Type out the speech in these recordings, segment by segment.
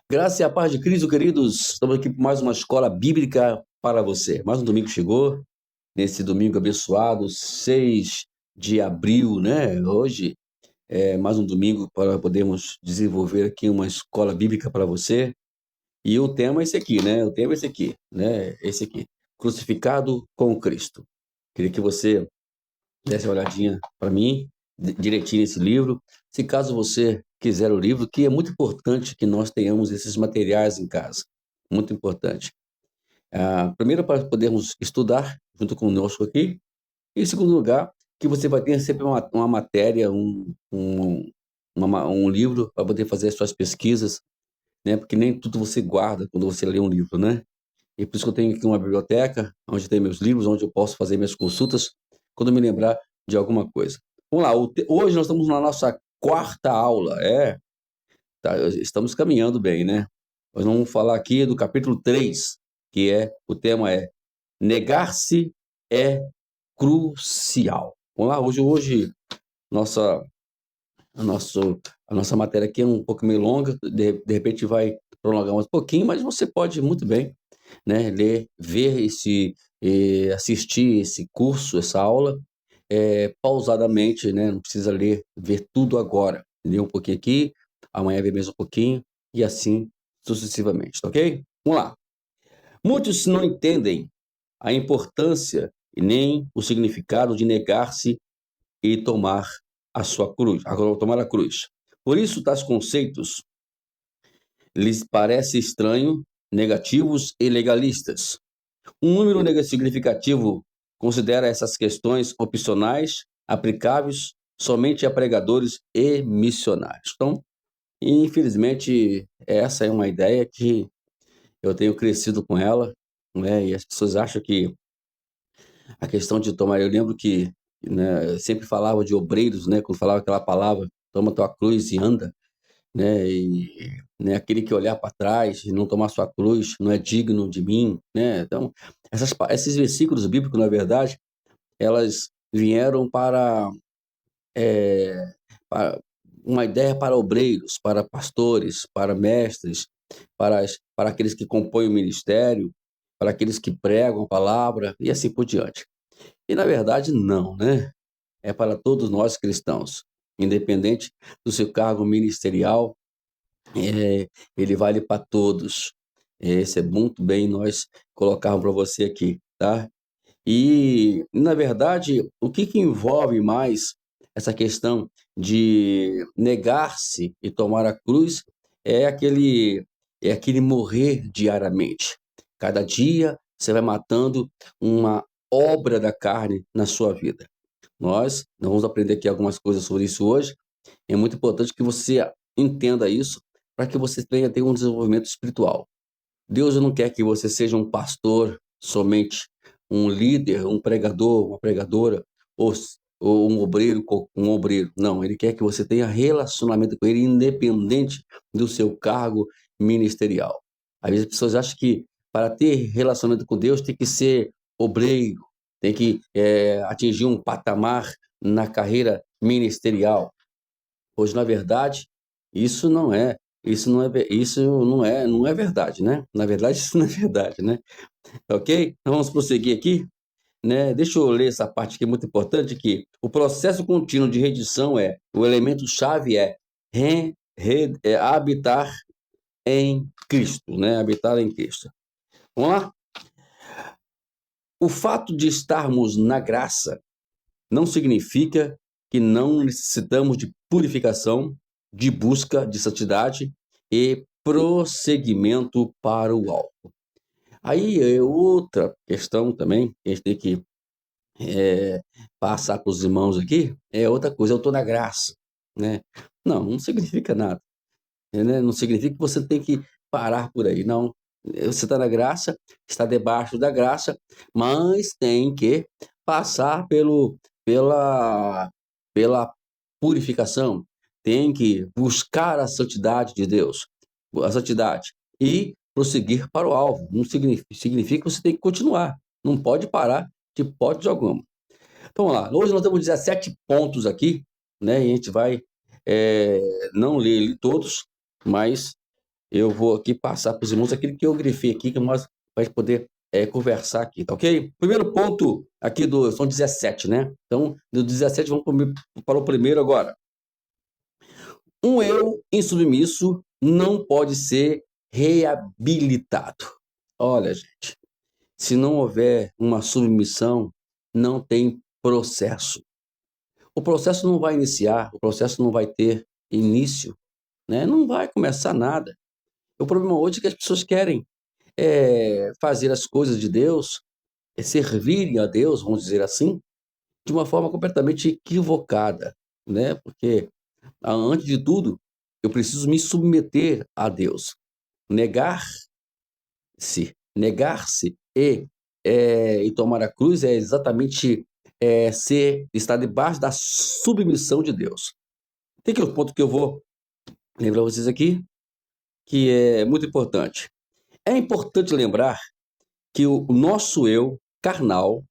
Graça e a paz de Cristo, queridos. Estamos aqui para mais uma escola bíblica para você. Mais um domingo chegou, nesse domingo abençoado, 6 de abril, né? Hoje é mais um domingo para podermos desenvolver aqui uma escola bíblica para você. E o tema é esse aqui, né? O tema é esse aqui, né? Esse aqui, crucificado com Cristo. Queria que você desse uma olhadinha para mim, direitinho nesse livro. Se caso você quiser o livro, que é muito importante que nós tenhamos esses materiais em casa. Muito importante. Primeiro, para podermos estudar junto conosco aqui. E em segundo lugar, que você vai ter sempre uma matéria, um livro para poder fazer as suas pesquisas, né? Porque nem tudo você guarda quando você lê um livro, né? E por isso que eu tenho aqui uma biblioteca, onde tem meus livros, onde eu posso fazer minhas consultas, quando eu me lembrar de alguma coisa. Vamos lá, hoje nós estamos na nossa quarta aula, tá, estamos caminhando bem, né? Nós vamos falar aqui do capítulo 3, o tema é Negar-se é crucial. Vamos lá, hoje nossa, a nossa matéria aqui é um pouco meio longa, de repente vai prolongar um pouquinho, mas você pode muito bem, né, ver assistir esse curso, essa aula, pausadamente, né, não precisa ver tudo agora. Ler um pouquinho aqui, amanhã ver mais um pouquinho, e assim sucessivamente, tá ok? Vamos lá. Muitos não entendem a importância e nem o significado de negar-se e tomar a sua cruz, tomar a cruz. Por isso, tais conceitos lhes parece estranho, negativos e legalistas. Um número significativo considera essas questões opcionais, aplicáveis somente a pregadores e missionários. Então, infelizmente, essa é uma ideia que eu tenho crescido com ela, né? E as pessoas acham que a questão de tomar. Eu lembro que, né, eu sempre falava de obreiros, né? Quando falava aquela palavra, toma tua cruz e anda, né? E, né, aquele que olhar para trás e não tomar sua cruz não é digno de mim, né? Então, esses versículos bíblicos, na verdade, elas vieram para uma ideia para obreiros, para pastores, para mestres, para aqueles que compõem o ministério, para aqueles que pregam a palavra e assim por diante. E, na verdade, não, né? É para todos nós cristãos, independente do seu cargo ministerial, ele vale para todos. Esse é muito bem nós colocarmos para você aqui, tá? E, na verdade, o que envolve mais essa questão de negar-se e tomar a cruz é aquele morrer diariamente. Cada dia você vai matando uma obra da carne na sua vida. Nós vamos aprender aqui algumas coisas sobre isso hoje. É muito importante que você entenda isso para que você venha ter um desenvolvimento espiritual. Deus não quer que você seja um pastor somente, um líder, um pregador, uma pregadora, ou, ou um obreiro. Não, Ele quer que você tenha relacionamento com Ele, independente do seu cargo ministerial. Às vezes as pessoas acham que para ter relacionamento com Deus tem que ser obreiro, tem que atingir um patamar na carreira ministerial. Pois, na verdade, isso não é, isso não é verdade, né? Na verdade, isso não é verdade, né? Ok? Então vamos prosseguir aqui, né? Deixa eu ler essa parte aqui muito importante, que o processo contínuo de redição o elemento chave habitar em Cristo, né? Habitar em Cristo. Vamos lá? O fato de estarmos na graça não significa que não necessitamos de purificação, de busca de santidade e prosseguimento para o alvo. Aí é outra questão também que a gente tem que passar para os irmãos aqui, é outra coisa, eu estou na graça, né? Não significa nada, né? Não significa que você tem que parar por aí, não. Você está na graça, está debaixo da graça, mas tem que passar pela, pela purificação, tem que buscar a santidade de Deus, a santidade, e prosseguir para o alvo. Não significa que você tem que continuar, não pode parar de hipótese alguma. Então, vamos lá, hoje nós temos 17 pontos aqui, né? E a gente vai não ler ele todos, mas eu vou aqui passar para os irmãos aquilo que eu grifei aqui, que nós vai poder conversar aqui, tá ok? Primeiro ponto aqui são 17, né? Então, do 17, vamos para o primeiro agora. Um eu insubmisso não pode ser reabilitado. Olha, gente, se não houver uma submissão, não tem processo. O processo não vai iniciar, o processo não vai ter início, né? Não vai começar nada. O problema hoje é que as pessoas querem fazer as coisas de Deus, servirem a Deus, vamos dizer assim, de uma forma completamente equivocada, né? Porque, antes de tudo, eu preciso me submeter a Deus. Negar-se e tomar a cruz é exatamente estar debaixo da submissão de Deus. Tem que o ponto que eu vou lembrar vocês aqui, que é muito importante. É importante lembrar que o nosso eu carnal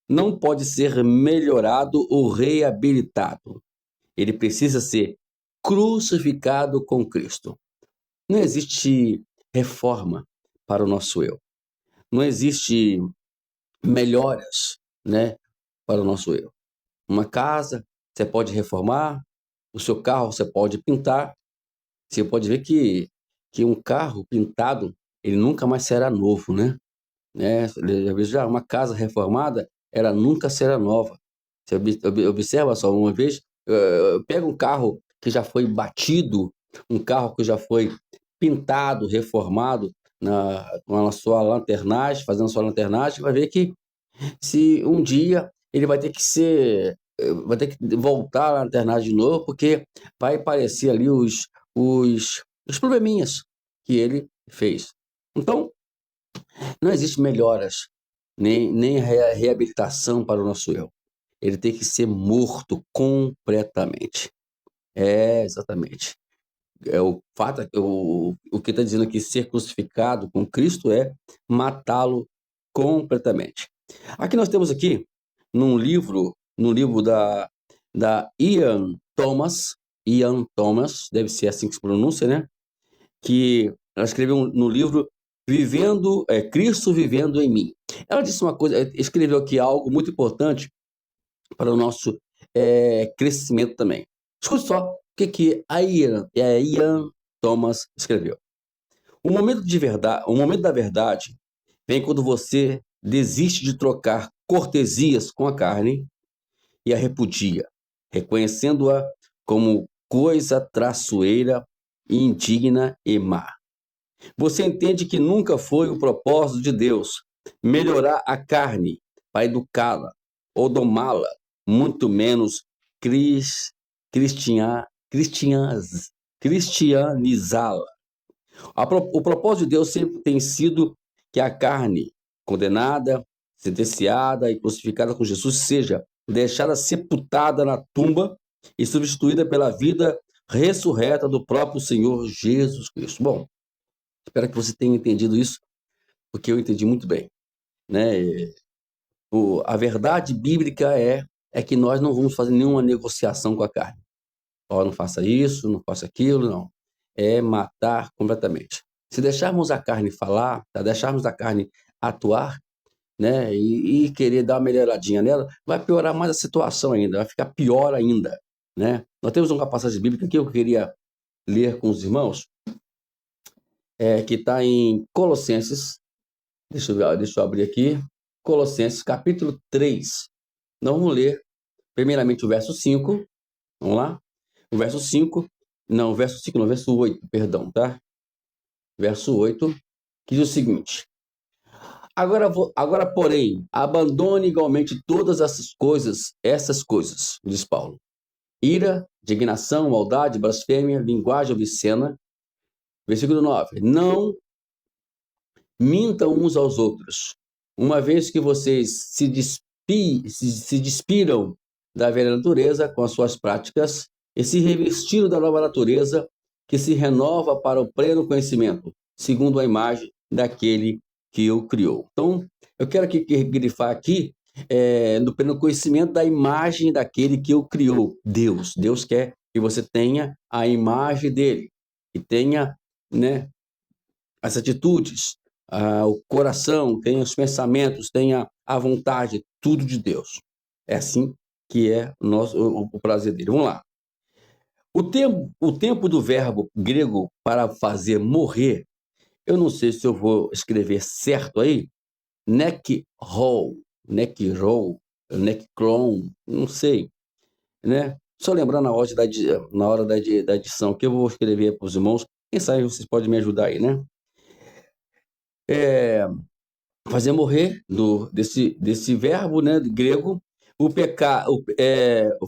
não pode ser melhorado ou reabilitado. Ele precisa ser crucificado com Cristo. Não existe reforma para o nosso eu. Não existe melhoras, né, para o nosso eu. Uma casa você pode reformar, o seu carro você pode pintar. Você pode ver que um carro pintado, ele nunca mais será novo, né? Já uma casa reformada, ela nunca será nova. Você observa só, uma vez, pega um carro que já foi batido, um carro que já foi pintado, reformado, com a sua lanternagem, fazendo a sua lanternagem, vai ver que se um dia ele vai ter que voltar a lanternagem de novo, porque vai aparecer ali os probleminhas que ele fez. Então, não existe melhoras, nem reabilitação para o nosso eu. Ele tem que ser morto completamente. Exatamente. O fato, o que está dizendo aqui, ser crucificado com Cristo é matá-lo completamente. Aqui nós temos aqui, no livro da Ian Thomas, deve ser assim que se pronuncia, né? Que ela escreveu no livro Cristo Vivendo em Mim. Ela disse uma coisa, escreveu aqui algo muito importante para o nosso crescimento também. Escute só o que a Ian Thomas escreveu. O momento da verdade vem quando você desiste de trocar cortesias com a carne e a repudia, reconhecendo-a como coisa traiçoeira, indigna e má. Você entende que nunca foi o propósito de Deus melhorar a carne para educá-la ou domá-la, muito menos cristianizá-la. O propósito de Deus sempre tem sido que a carne condenada, sentenciada e crucificada com Jesus seja deixada sepultada na tumba e substituída pela vida ressurreta do próprio Senhor Jesus Cristo. Bom, espero que você tenha entendido isso, porque eu entendi muito bem, né? A verdade bíblica é que nós não vamos fazer nenhuma negociação com a carne. Não faça isso, não faça aquilo, não. É matar completamente. Se deixarmos a carne falar, deixarmos a carne atuar, né, e querer dar uma melhoradinha nela, vai piorar mais a situação ainda, vai ficar pior ainda, né? Nós temos uma passagem bíblica que eu queria ler com os irmãos, que está em Colossenses. Deixa eu abrir aqui. Colossenses, capítulo 3. Nós vamos ler, primeiramente, o verso 5. Vamos lá? O verso 5. Não, o verso 5 não, o verso 8, perdão, tá? Verso 8, que diz o seguinte: Agora, porém, abandone igualmente todas essas coisas, diz Paulo. Ira, indignação, maldade, blasfêmia, linguagem obscena. Versículo 9. Não mintam uns aos outros, uma vez que vocês se despiram da velha natureza com as suas práticas e se revestiram da nova natureza que se renova para o pleno conhecimento, segundo a imagem daquele que o criou. Então, eu quero grifar aqui no pleno conhecimento da imagem daquele que o criou, Deus. Deus quer que você tenha a imagem dele, que tenha, né, as atitudes, o coração, tenha os pensamentos, tenha a vontade, tudo de Deus. É assim que é o prazer dele. Vamos lá. O tempo do verbo grego para fazer morrer, eu não sei se eu vou escrever certo aí, nekrou, nekron, não sei, né? Só lembrar na hora da edição que eu vou escrever para os irmãos. Quem sabe vocês podem me ajudar aí, né? Fazer morrer desse verbo, né, grego,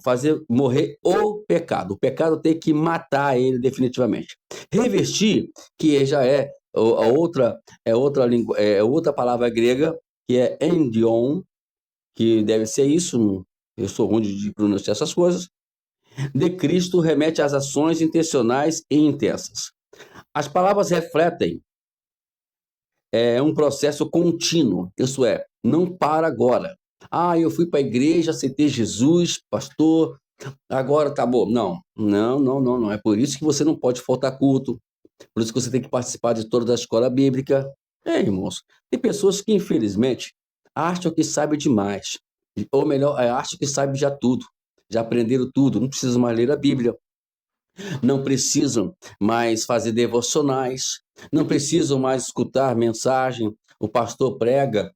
fazer morrer o pecado. O pecado tem que matar ele definitivamente. Revestir, que já outra palavra grega, que é endion, que deve ser isso. Eu sou ruim de pronunciar essas coisas. De Cristo remete às ações intencionais e intensas. As palavras refletem um processo contínuo, isso é, não para agora. Eu fui para a igreja, aceitei Jesus, pastor, agora tá bom. Não, não, não, não, não. É por isso que você não pode faltar culto, por isso que você tem que participar de toda a escola bíblica. Irmãos, tem pessoas que, infelizmente, acham que sabem demais, ou melhor, acham que sabem já tudo, já aprenderam tudo, não precisam mais ler a Bíblia, não precisam mais fazer devocionais, não precisam mais escutar mensagem, o pastor prega,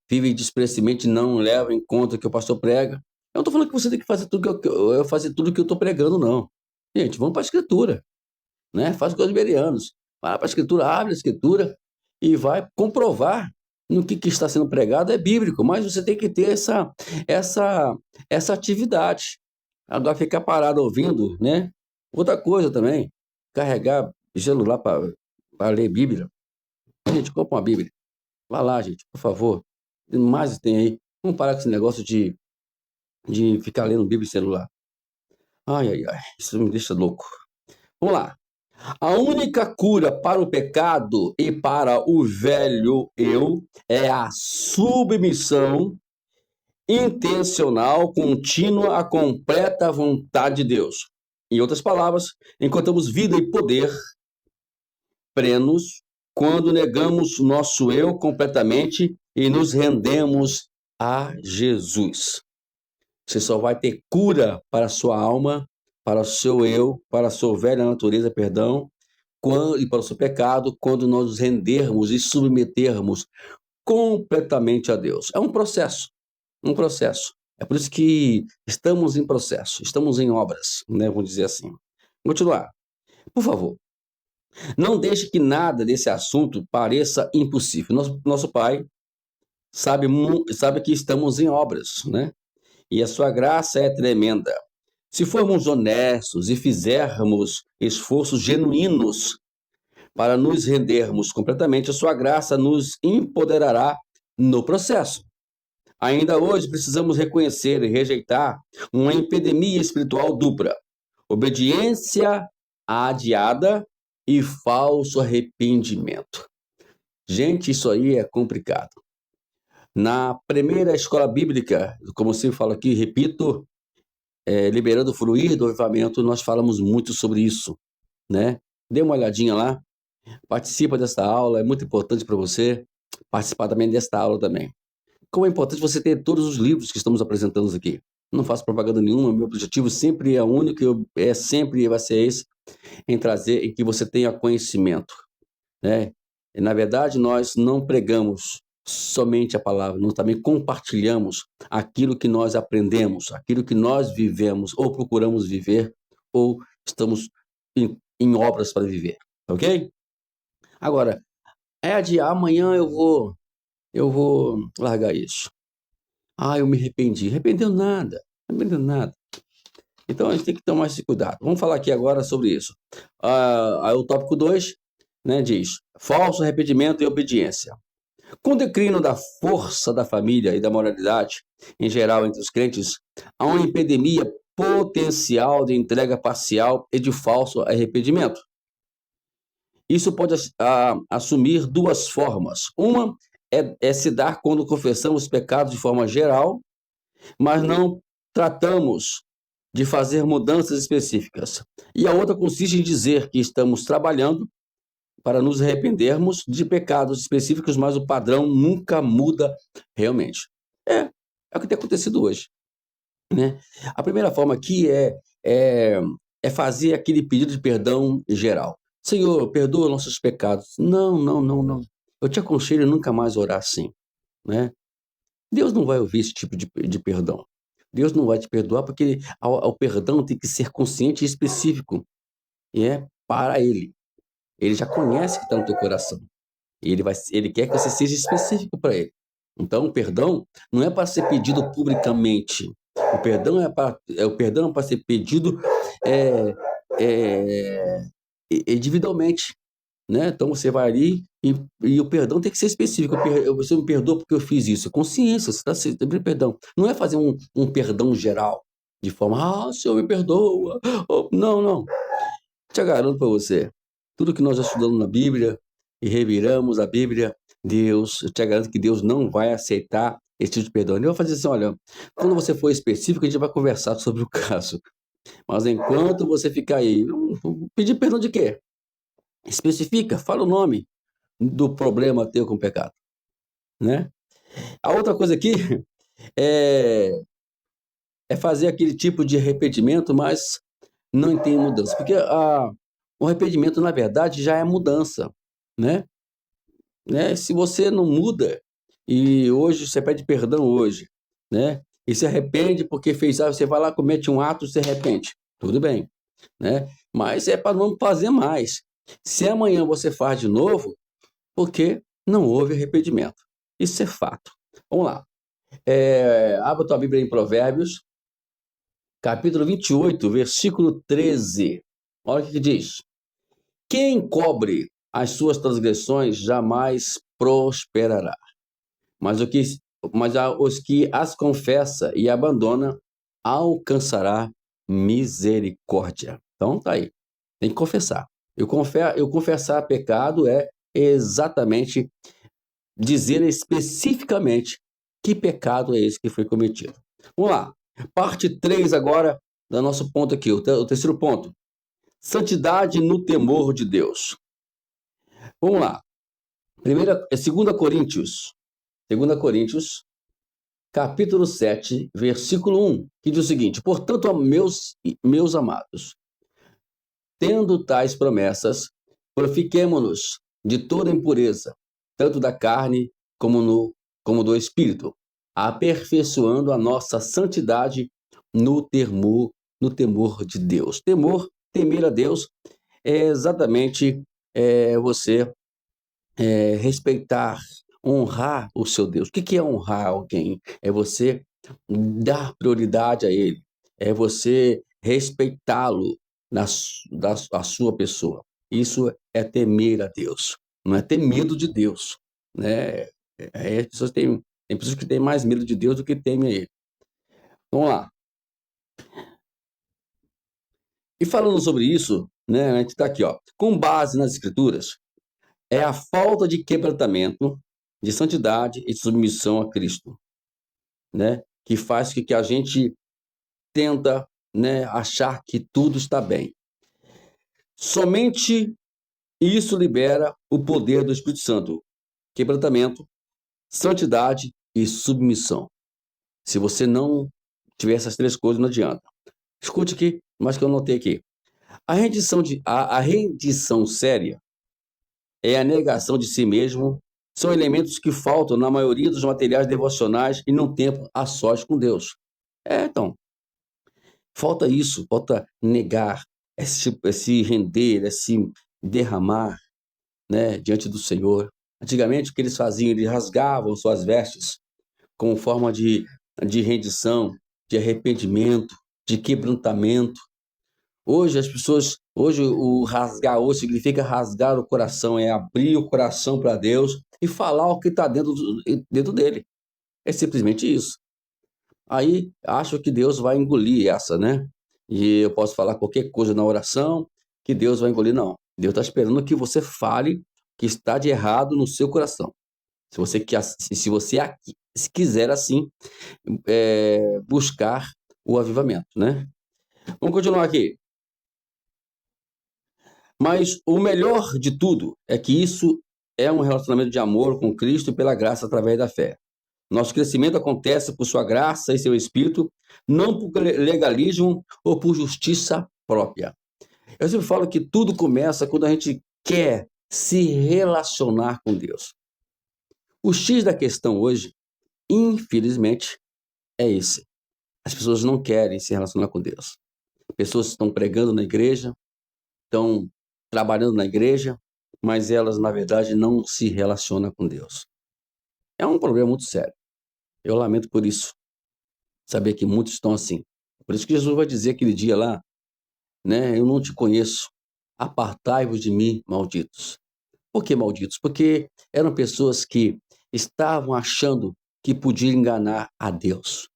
vive desprecentemente, não leva em conta o que o pastor prega. Eu não estou falando que você tem que fazer tudo fazer tudo que eu estou pregando, não. Gente, vamos para a Escritura, né? Faz coisas berianos. Vai para a Escritura, abre a Escritura e vai comprovar no que está sendo pregado é bíblico, mas você tem que ter essa atividade. Agora ficar parado ouvindo, né? Outra coisa também, carregar celular para ler Bíblia. Gente, compra uma Bíblia. Vá lá, gente, por favor. Mais tem aí. Vamos parar com esse negócio de ficar lendo Bíblia em celular. Ai, ai, ai, isso me deixa louco. Vamos lá. A única cura para o pecado e para o velho eu é a submissão intencional, contínua, à completa vontade de Deus. Em outras palavras, encontramos vida e poder plenos quando negamos nosso eu completamente e nos rendemos a Jesus. Você só vai ter cura para a sua alma, para o seu eu, para a sua velha natureza, perdão, e para o seu pecado, quando nós nos rendermos e submetermos completamente a Deus. É um processo. É por isso que estamos em processo, estamos em obras, né? Vamos dizer assim. Continuar. Por favor, não deixe que nada desse assunto pareça impossível. Nosso Pai sabe que estamos em obras, né? E a sua graça é tremenda. Se formos honestos e fizermos esforços genuínos para nos rendermos completamente, a sua graça nos empoderará no processo. Ainda hoje precisamos reconhecer e rejeitar uma epidemia espiritual dupla: obediência adiada e falso arrependimento. Gente, isso aí é complicado. Na primeira escola bíblica, como você fala aqui, repito, liberando o fluir do avivamento, nós falamos muito sobre isso, né? Dê uma olhadinha lá, participa dessa aula, é muito importante para você participar também desta aula também. Como é importante você ter todos os livros que estamos apresentando aqui. Não faço propaganda nenhuma, meu objetivo sempre é único, sempre vai ser esse, em trazer, em que você tenha conhecimento, né? E, na verdade, nós não pregamos somente a palavra, nós também compartilhamos aquilo que nós aprendemos, aquilo que nós vivemos, ou procuramos viver, ou estamos em obras para viver, ok? Agora, adiar, amanhã eu vou largar isso. Eu me arrependi. Arrependeu nada. Então, a gente tem que tomar esse cuidado. Vamos falar aqui agora sobre isso. O tópico 2, né, diz: falso arrependimento e obediência. Com o declínio da força da família e da moralidade, em geral, entre os crentes, há uma epidemia potencial de entrega parcial e de falso arrependimento. Isso pode assumir duas formas. Uma é se dar quando confessamos pecados de forma geral, mas não tratamos de fazer mudanças específicas. E a outra consiste em dizer que estamos trabalhando para nos arrependermos de pecados específicos, mas o padrão nunca muda realmente. É o que tem acontecido hoje, né? A primeira forma aqui é fazer aquele pedido de perdão geral. Senhor, perdoa nossos pecados. Não, não, não, não. Eu te aconselho a nunca mais orar assim, né? Deus não vai ouvir esse tipo de perdão. Deus não vai te perdoar porque o perdão tem que ser consciente e específico. E é para Ele. Ele já conhece o que está no teu coração. E ele quer que você seja específico para Ele. Então, o perdão não é para ser pedido publicamente. O perdão é para ser pedido é, é, individualmente, né? Então você vai ali e o perdão tem que ser específico. Você me perdoa porque eu fiz isso. Consciência, você está sempre perdão. Não é fazer um perdão geral, de forma, Senhor, me perdoa. Oh, não, não. Te garanto para você, tudo que nós já estudamos na Bíblia e reviramos a Bíblia, eu te garanto que Deus não vai aceitar esse tipo de perdão. Ele vai fazer assim, olha, quando você for específico, a gente vai conversar sobre o caso. Mas enquanto você ficar aí, pedir perdão de quê? Especifica, fala o nome do problema teu com o pecado, né? A outra coisa aqui é, é fazer aquele tipo de arrependimento, mas não tem mudança, porque o arrependimento, na verdade, já é mudança, né? Se você não muda, e hoje você pede perdão hoje, né? E se arrepende porque fez algo, você vai lá, comete um ato e se arrepende. Tudo bem, né? Mas é para não fazer mais. Se amanhã você faz de novo, porque não houve arrependimento. Isso é fato. Vamos lá. Abra tua Bíblia em Provérbios, capítulo 28, versículo 13. Olha o que diz. Quem encobre as suas transgressões jamais prosperará, mas os que as confessa e abandona alcançará misericórdia. Então tá aí, tem que confessar. Eu confessar pecado é exatamente dizer especificamente que pecado é esse que foi cometido. Vamos lá, parte 3 agora do nosso ponto aqui, o terceiro ponto. Santidade no temor de Deus. Vamos lá. 2 Coríntios, capítulo 7, versículo 1, que diz o seguinte: portanto, meus amados, tendo tais promessas, purifiquemo-nos de toda impureza, tanto da carne como do espírito, aperfeiçoando a nossa santidade no temor de Deus. Temer a Deus é exatamente você respeitar, honrar o seu Deus. O que é honrar alguém? É você dar prioridade a ele, é você respeitá-lo a sua pessoa. Isso é temer a Deus, não é ter medo de Deus, né? Tem pessoas que têm mais medo de Deus do que temem a ele. Vamos lá. E falando sobre isso, né, a gente está aqui, ó, com base nas Escrituras, é a falta de quebrantamento, de santidade e de submissão a Cristo, né? Que faz que a gente tenta, né, achar que tudo está bem. Somente isso libera o poder do Espírito Santo. Quebrantamento, santidade e submissão. Se você não tiver essas três coisas, não adianta. Escute aqui, mas que eu notei aqui. A rendição séria é a negação de si mesmo, são elementos que faltam na maioria dos materiais devocionais e num tempo a sós com Deus. Então, falta isso, falta negar, se render, se derramar, né, diante do Senhor. Antigamente, o que eles faziam? Eles rasgavam suas vestes como forma de rendição, de arrependimento, de quebrantamento. Hoje o rasgar osso significa rasgar o coração, é abrir o coração para Deus e falar o que está dentro dele. É simplesmente isso. Aí acho que Deus vai engolir essa, né? E eu posso falar qualquer coisa na oração que Deus vai engolir. Não. Deus está esperando que você fale o que está de errado no seu coração. Se quiser assim, buscar o avivamento, né? Vamos continuar aqui. Mas o melhor de tudo é que isso é um relacionamento de amor com Cristo e pela graça através da fé. Nosso crescimento acontece por sua graça e seu Espírito, não por legalismo ou por justiça própria. Eu sempre falo que tudo começa quando a gente quer se relacionar com Deus. O X da questão hoje, infelizmente, é esse. As pessoas não querem se relacionar com Deus. Pessoas estão pregando na igreja, estão trabalhando na igreja, mas elas, na verdade, não se relacionam com Deus. É um problema muito sério. Eu lamento por isso, saber que muitos estão assim. Por isso que Jesus vai dizer aquele dia lá, né? Eu não te conheço, apartai-vos de mim, malditos. Por que malditos? Porque eram pessoas que estavam achando que podiam enganar a Deus.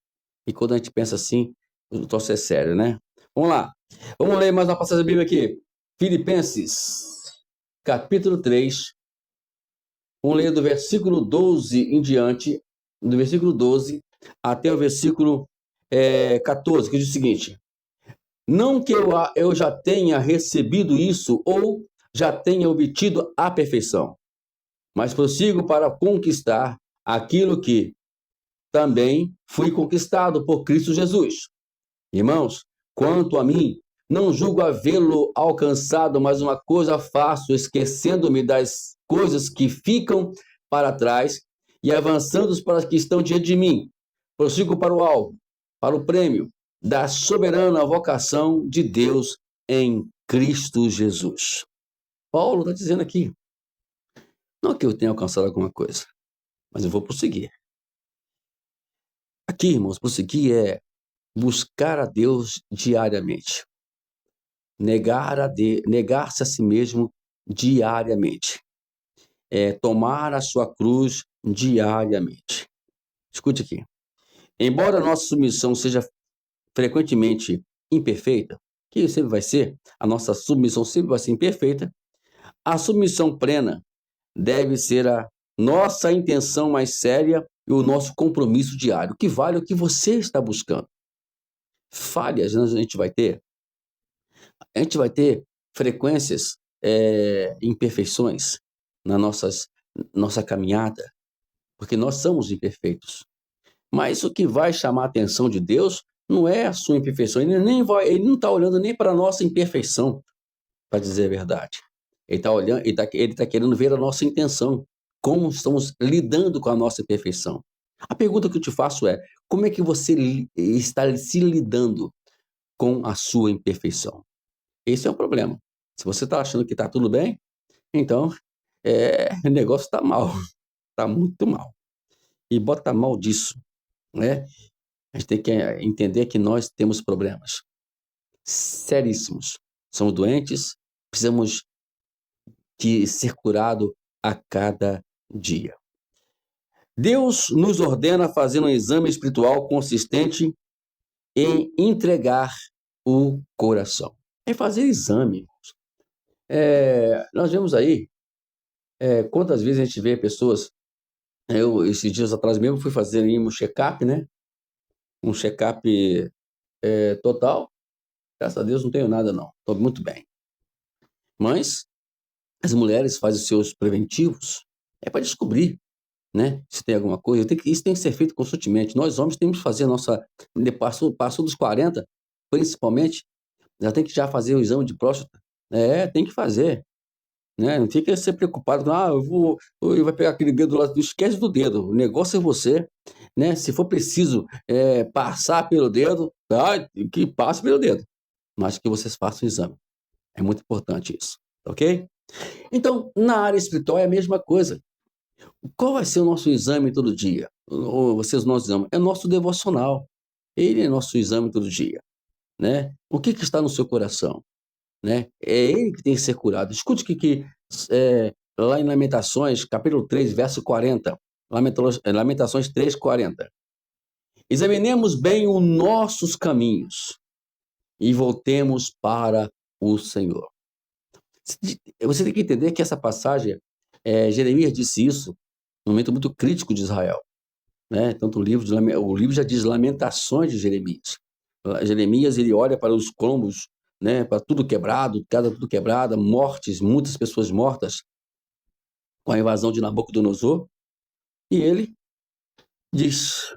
E quando a gente pensa assim, o troço é sério, né? Vamos lá. Vamos ler mais uma passagem da Bíblia aqui. Filipenses, capítulo 3. Vamos ler do versículo 12 em diante, do versículo 12 até o versículo 14, que diz o seguinte: não que eu já tenha recebido isso ou já tenha obtido a perfeição, mas prossigo para conquistar aquilo que também fui conquistado por Cristo Jesus. Irmãos, quanto a mim, não julgo havê-lo alcançado, mas uma coisa faço, esquecendo-me das coisas que ficam para trás e avançando para as que estão diante de mim. Prossigo para o alvo, para o prêmio da soberana vocação de Deus em Cristo Jesus. Paulo está dizendo aqui, não que eu tenha alcançado alguma coisa, mas eu vou prosseguir. Aqui, irmãos, prosseguir é buscar a Deus diariamente. Negar-se a si mesmo diariamente. Tomar a sua cruz diariamente. Escute aqui. Embora a nossa submissão seja frequentemente imperfeita, que sempre vai ser, a nossa submissão sempre vai ser imperfeita, a submissão plena deve ser a nossa intenção mais séria e o nosso compromisso diário. O que vale é o que você está buscando. Falhas a gente vai ter. A gente vai ter frequências, imperfeições na nossa caminhada, porque nós somos imperfeitos. Mas o que vai chamar a atenção de Deus não é a sua imperfeição, ele não está olhando nem para a nossa imperfeição, para dizer a verdade. Ele está olhando, ele tá querendo ver a nossa intenção, como estamos lidando com a nossa imperfeição. A pergunta que eu te faço é: como é que você está se lidando com a sua imperfeição? Esse é o problema. Se você está achando que está tudo bem, então o negócio está mal, está muito mal. E bota mal disso, né? A gente tem que entender que nós temos problemas seríssimos. Somos doentes, precisamos de ser curado a cada dia. Deus nos ordena fazer um exame espiritual consistente em entregar o coração. É fazer exame. Nós vemos aí quantas vezes a gente vê pessoas. Esses dias atrás mesmo, fui fazer um check-up, né? Um check-up total. Graças a Deus não tenho nada, não. Estou muito bem. Mas as mulheres fazem os seus preventivos para descobrir, né? Se tem alguma coisa. Isso tem que ser feito constantemente. Nós, homens, temos que fazer a nossa. Passou dos 40, principalmente, já tem que já fazer o exame de próstata. Tem que fazer. Né? Não fica ser preocupado com, eu vai pegar aquele dedo lá, esquece do dedo, o negócio é você, né? Se for preciso passar pelo dedo, que passe pelo dedo, mas que vocês façam o exame, é muito importante isso, ok? Então, na área espiritual é a mesma coisa. Qual vai ser o nosso exame todo dia? Ou vocês, o nosso exame? É o nosso devocional, ele é nosso exame todo dia, né? O que está no seu coração? Né? É ele que tem que ser curado. Escute o que lá em Lamentações, capítulo 3, verso 40. Lamentações 3, 40. Examinemos bem os nossos caminhos e voltemos para o Senhor. Você tem que entender que essa passagem, Jeremias disse isso um momento muito crítico de Israel, né? Tanto o livro já diz Lamentações de Jeremias. Jeremias, ele olha para os combos, né? Para tudo quebrado, casa tudo quebrada, mortes, muitas pessoas mortas com a invasão de Nabucodonosor, e ele diz: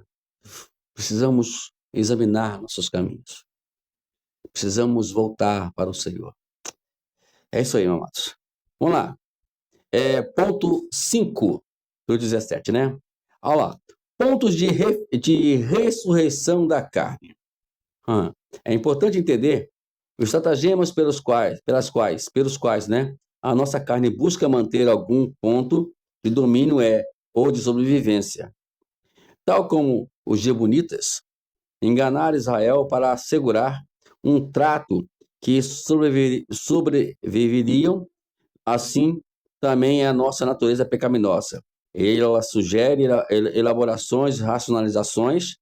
precisamos examinar nossos caminhos, precisamos voltar para o Senhor. É isso aí, meus amados. Vamos lá. Ponto 5 do 17, né? Olha lá. Pontos de ressurreição da carne. É importante entender os estratagemas pelos quais, né, a nossa carne busca manter algum ponto de domínio ou de sobrevivência. Tal como os Gibeonitas enganaram Israel para assegurar um trato que sobreviveriam, assim também é a nossa natureza pecaminosa. Ela sugere elaborações, racionalizações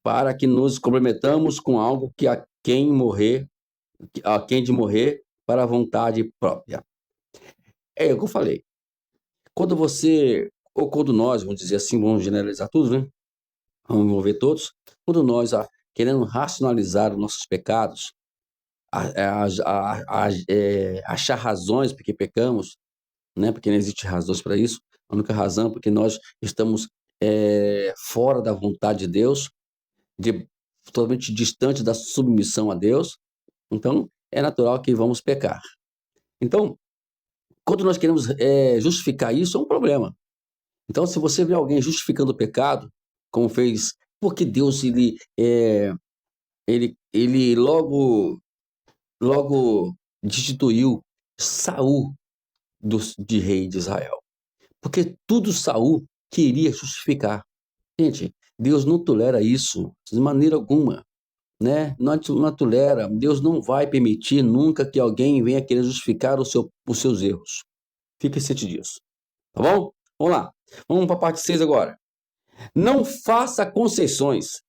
para que nos comprometamos com algo que a quem de morrer para a vontade própria. É o que eu falei. Quando você, ou quando nós, vamos dizer assim, vamos generalizar tudo, né? Vamos envolver todos. Quando nós queremos racionalizar os nossos pecados, achar razões porque pecamos, né? Porque não existe razões para isso. A única razão é porque nós estamos fora da vontade de Deus, totalmente distante da submissão a Deus. Então, é natural que vamos pecar. Então, quando nós queremos justificar isso, é um problema. Então, se você vê alguém justificando o pecado, como fez, porque Deus ele logo destituiu Saul de rei de Israel, porque tudo Saul queria justificar. Gente, Deus não tolera isso de maneira alguma, né? Não tolera. Deus não vai permitir nunca que alguém venha querer justificar os seus erros. Fique ciente disso, tá bom? Vamos lá. Vamos para a parte 6 agora. Não faça concessões.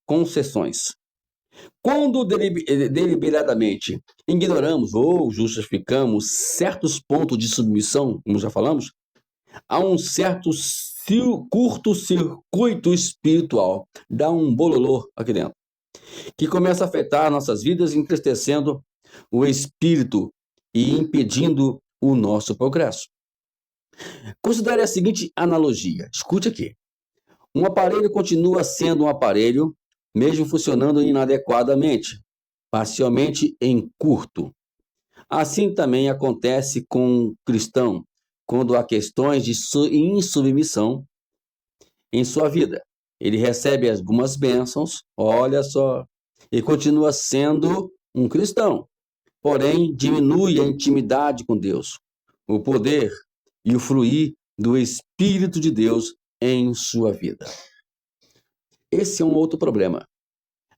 Quando deliberadamente ignoramos ou justificamos certos pontos de submissão, como já falamos, há um certo curto-circuito espiritual, dá um bololô aqui dentro, que começa a afetar nossas vidas, entristecendo o espírito e impedindo o nosso progresso. Considere a seguinte analogia, escute aqui. Um aparelho continua sendo um aparelho, mesmo funcionando inadequadamente, parcialmente em curto. Assim também acontece com o cristão, quando há questões de insubmissão em sua vida. Ele recebe algumas bênçãos, olha só, e continua sendo um cristão, porém diminui a intimidade com Deus, o poder e o fluir do Espírito de Deus em sua vida. Esse é um outro problema.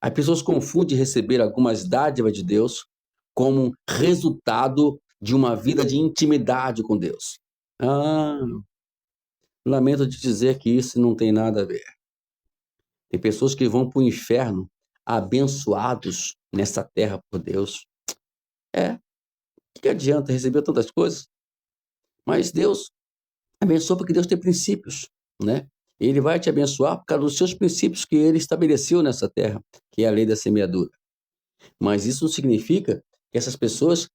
As pessoas confundem receber algumas dádivas de Deus como resultado de uma vida de intimidade com Deus. Lamento de dizer que isso não tem nada a ver. Tem pessoas que vão para o inferno abençoados nessa terra por Deus. O que adianta receber tantas coisas? Mas Deus abençoa porque Deus tem princípios, né? Ele vai te abençoar por causa dos seus princípios que ele estabeleceu nessa terra, que é a lei da semeadura. Mas isso não significa que essas pessoas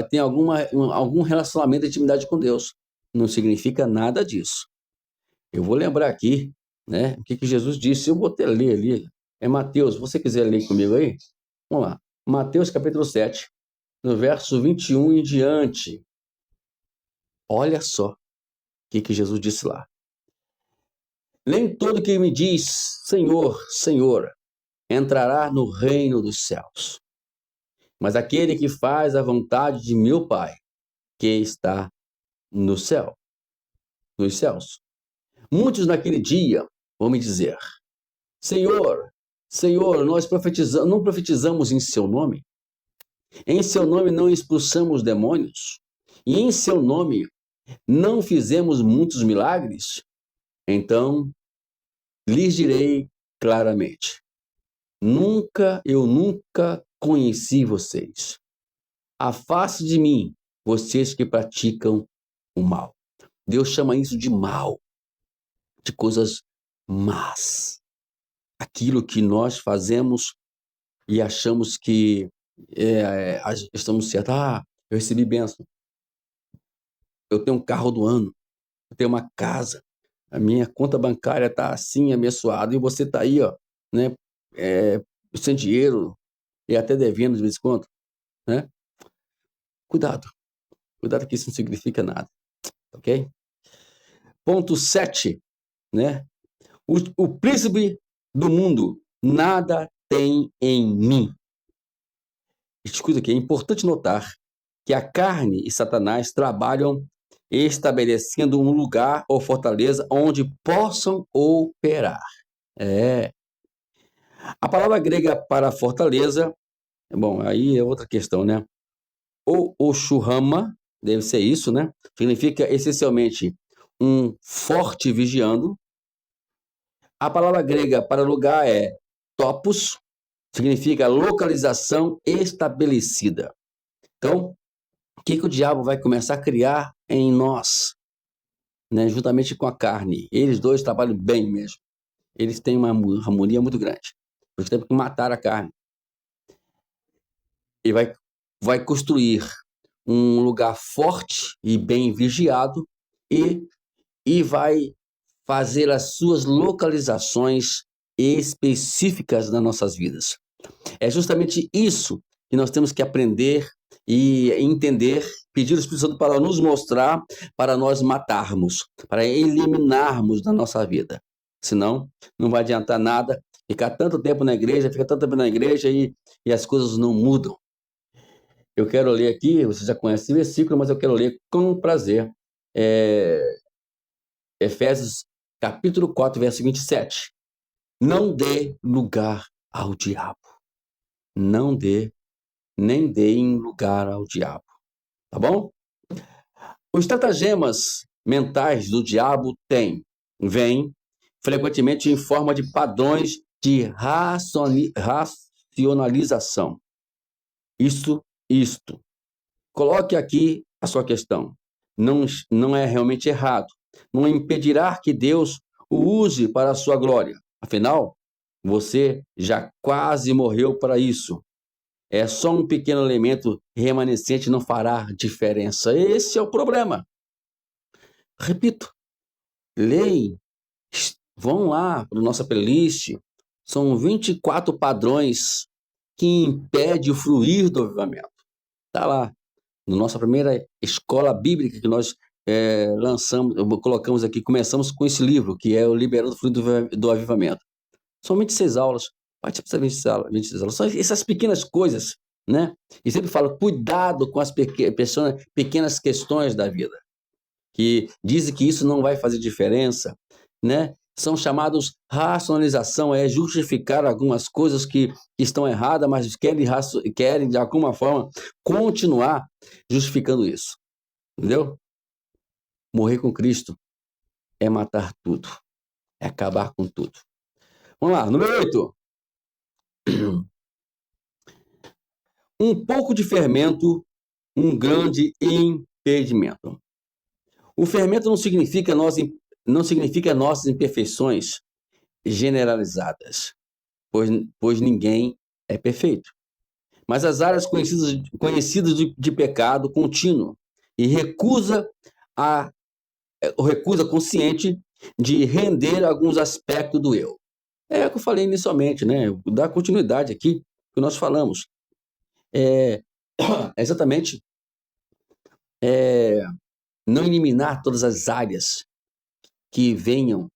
têm algum relacionamento de intimidade com Deus. Não significa nada disso. Eu vou lembrar aqui, né, o que Jesus disse. Eu vou até ler ali. É Mateus, se você quiser ler comigo aí, vamos lá. Mateus capítulo 7, no verso 21 em diante. Olha só o que Jesus disse lá. Nem todo que me diz Senhor, Senhor, entrará no reino dos céus, mas aquele que faz a vontade de meu Pai, que está no céu, nos céus. Muitos naquele dia vão me dizer: Senhor, Senhor, nós não profetizamos em seu nome? Em seu nome não expulsamos demônios? E em seu nome não fizemos muitos milagres? Então lhes direi claramente: eu nunca conheci vocês. Afaste de mim, vocês que praticam o mal. Deus chama isso de mal, de coisas más. Aquilo que nós fazemos e achamos que estamos certos. Eu recebi bênção. Eu tenho um carro do ano. Eu tenho uma casa. A minha conta bancária está assim, abençoada. E você está aí, ó, né, sem dinheiro e até devendo de vez em quando, né? Cuidado. Cuidado que isso não significa nada, ok? Ponto 7, né? O príncipe do mundo nada tem em mim. Escuta aqui, é importante notar que a carne e Satanás trabalham estabelecendo um lugar ou fortaleza onde possam operar. A palavra grega para fortaleza, bom, aí é outra questão, né? O Oshurama, deve ser isso, né? Significa essencialmente um forte vigiando. A palavra grega para lugar é topos, significa localização estabelecida. Então, o que o diabo vai começar a criar em nós, né? Juntamente com a carne? Eles dois trabalham bem mesmo. Eles têm uma harmonia muito grande. Por isso temos que matar a carne. Ele vai construir um lugar forte e bem vigiado e vai fazer as suas localizações específicas nas nossas vidas. É justamente isso que nós temos que aprender e entender, pedir ao Espírito Santo para nos mostrar, para nós matarmos, para eliminarmos da nossa vida. Senão, não vai adiantar nada ficar tanto tempo na igreja, e as coisas não mudam. Eu quero ler aqui, você já conhece esse versículo, mas eu quero ler com prazer. Efésios capítulo 4, verso 27. Não dê lugar ao diabo. Não dê, nem deem lugar ao diabo. Tá bom? Os estratagemas mentais do diabo vêm frequentemente em forma de padrões de racionalização. Isto. Coloque aqui a sua questão. Não é realmente errado. Não impedirá que Deus o use para a sua glória. Afinal, você já quase morreu para isso. É só um pequeno elemento remanescente não fará diferença. Esse é o problema. Repito, leem, vão lá para a nossa playlist. São 24 padrões que impedem o fluir do avivamento. Está lá. Na nossa primeira escola bíblica que nós colocamos aqui, começamos com esse livro, que é o Liberando o Fruto do Avivamento. São 26 aulas, participa dessas 26 aulas. São essas pequenas coisas, né? E sempre falo, cuidado com as pequenas questões da vida, que dizem que isso não vai fazer diferença, né? São chamados racionalização, é justificar algumas coisas que estão erradas, mas querem de alguma forma continuar justificando isso, entendeu? Morrer com Cristo é matar tudo, é acabar com tudo. Vamos lá, número 8. Um pouco de fermento, um grande impedimento. O fermento não significa nossas imperfeições generalizadas, pois ninguém é perfeito. Mas as áreas conhecidas de pecado contínuo e recusa consciente de render alguns aspectos do eu. É o que eu falei inicialmente, né? Dar continuidade aqui, que nós falamos. Exatamente não eliminar todas as áreas que venham